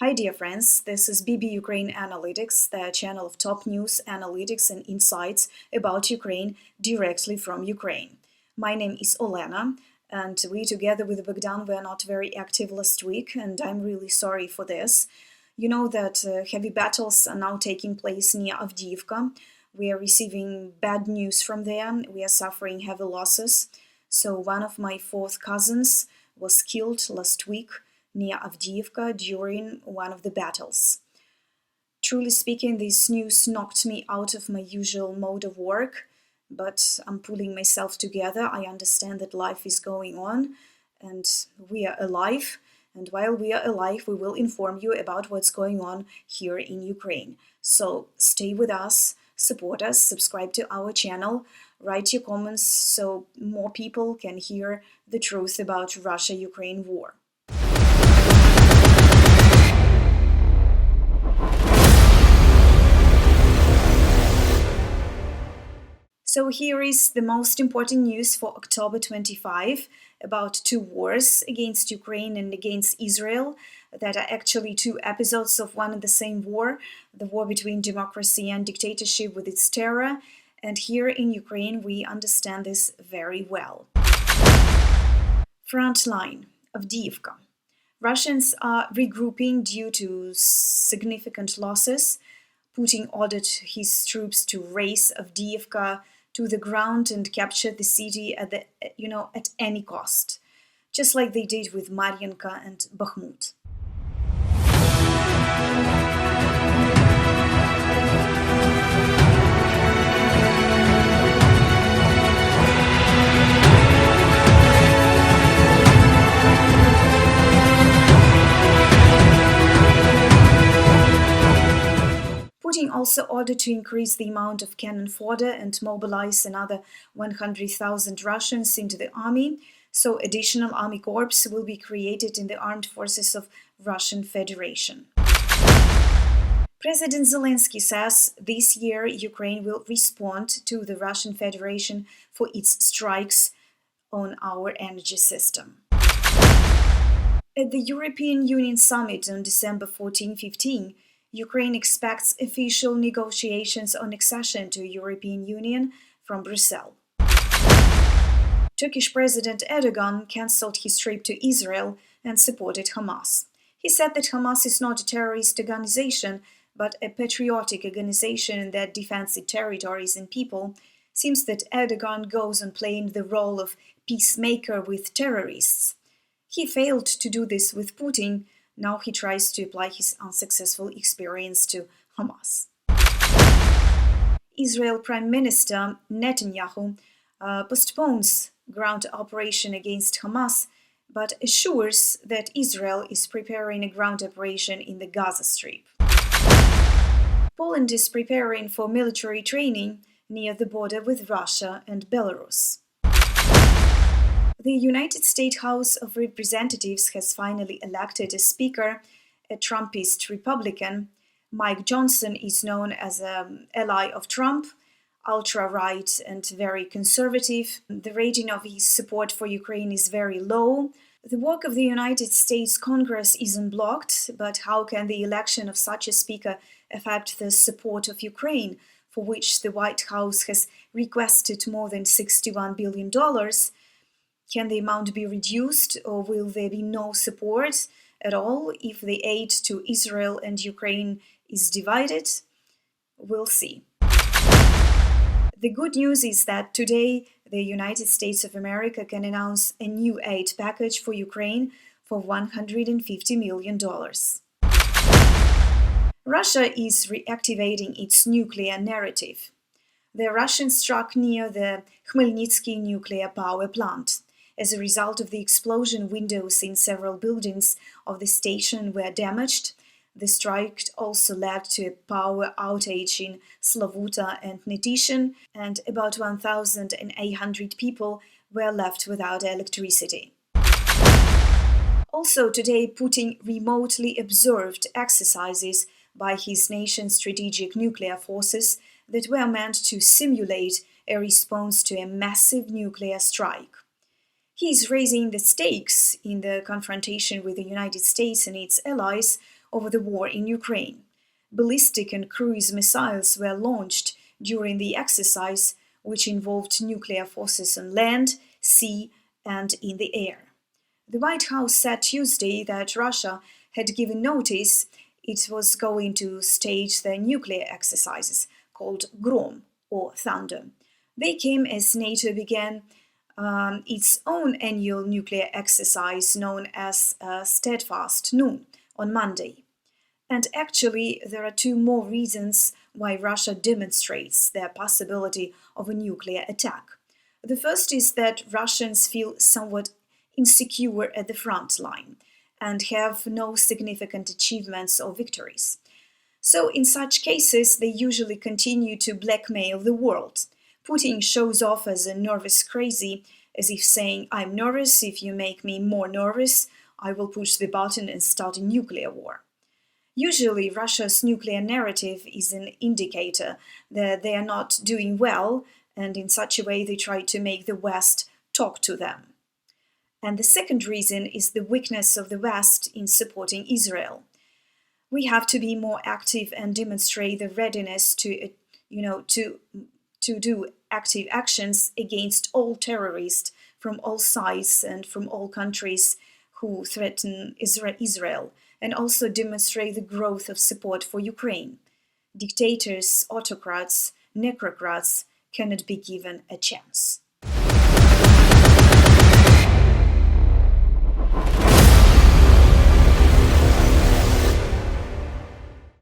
Hi dear friends, this is BB Ukraine Analytics, the channel of top news, analytics and insights about Ukraine directly from Ukraine. My name is Olena, and we together with Bogdan were not very active last week, and I'm really sorry for this. You know that heavy battles are now taking place near Avdiivka. We are receiving bad news from there. We are suffering heavy losses. So one of my fourth cousins was killed last week near Avdiivka during one of the battles. Truly speaking, this news knocked me out of my usual mode of work, but I'm pulling myself together. I understand that life is going on and we are alive. And while we are alive, we will inform you about what's going on here in Ukraine. So stay with us, support us, subscribe to our channel, write your comments so more people can hear the truth about Russia-Ukraine war. So here is the most important news for October 25 about two wars against Ukraine and against Israel that are actually two episodes of one and the same war, the war between democracy and dictatorship with its terror. And here in Ukraine, we understand this very well. Front line, Avdiivka. Russians are regrouping due to significant losses. Putin ordered his troops to race Avdiivka to the ground and capture the city at any cost, just like they did with Mariinka and Bakhmut. Putin also ordered to increase the amount of cannon fodder and mobilize another 100,000 Russians into the army, so additional army corps will be created in the armed forces of Russian Federation. President Zelensky says this year Ukraine will respond to the Russian Federation for its strikes on our energy system. At the European Union summit on December 14-15, Ukraine expects official negotiations on accession to European Union from Brussels. Turkish President Erdogan cancelled his trip to Israel and supported Hamas. He said that Hamas is not a terrorist organization, but a patriotic organization that defends its territories and people. Seems that Erdogan goes on playing the role of peacemaker with terrorists. He failed to do this with Putin. Now he tries to apply his unsuccessful experience to Hamas. Israel Prime Minister Netanyahu postpones ground operation against Hamas, but assures that Israel is preparing a ground operation in the Gaza Strip. Poland is preparing for military training near the border with Russia and Belarus. The United States House of Representatives has finally elected a speaker, a Trumpist Republican. Mike Johnson is known as an ally of Trump, ultra-right and very conservative. The rating of his support for Ukraine is very low. The work of the United States Congress isn't blocked, but how can the election of such a speaker affect the support of Ukraine, for which the White House has requested more than $61 billion? Can the amount be reduced, or will there be no support at all if the aid to Israel and Ukraine is divided? We'll see. The good news is that today the United States of America can announce a new aid package for Ukraine for $150 million. Russia is reactivating its nuclear narrative. The Russians struck near the Khmelnytskyi nuclear power plant. As a result of the explosion, windows in several buildings of the station were damaged. The strike also led to a power outage in Slavuta and Netyshin, and about 1,800 people were left without electricity. Also today, Putin remotely observed exercises by his nation's strategic nuclear forces that were meant to simulate a response to a massive nuclear strike. He is raising the stakes in the confrontation with the United States and its allies over the war in Ukraine. Ballistic and cruise missiles were launched during the exercise, which involved nuclear forces on land, sea, and in the air. The White House said Tuesday that Russia had given notice it was going to stage the nuclear exercises called Grom, or Thunder. They came as NATO began its own annual nuclear exercise known as Steadfast Noon on Monday. And actually, there are two more reasons why Russia demonstrates their possibility of a nuclear attack. The first is that Russians feel somewhat insecure at the front line and have no significant achievements or victories. So, in such cases, they usually continue to blackmail the world. Putin shows off as a nervous crazy, as if saying, "I'm nervous, if you make me more nervous, I will push the button and start a nuclear war." Usually, Russia's nuclear narrative is an indicator that they are not doing well, and in such a way they try to make the West talk to them. And the second reason is the weakness of the West in supporting Israel. We have to be more active and demonstrate the readiness to do active actions against all terrorists from all sides and from all countries who threaten Israel, and also demonstrate the growth of support for Ukraine. Dictators, autocrats, necrocrats cannot be given a chance.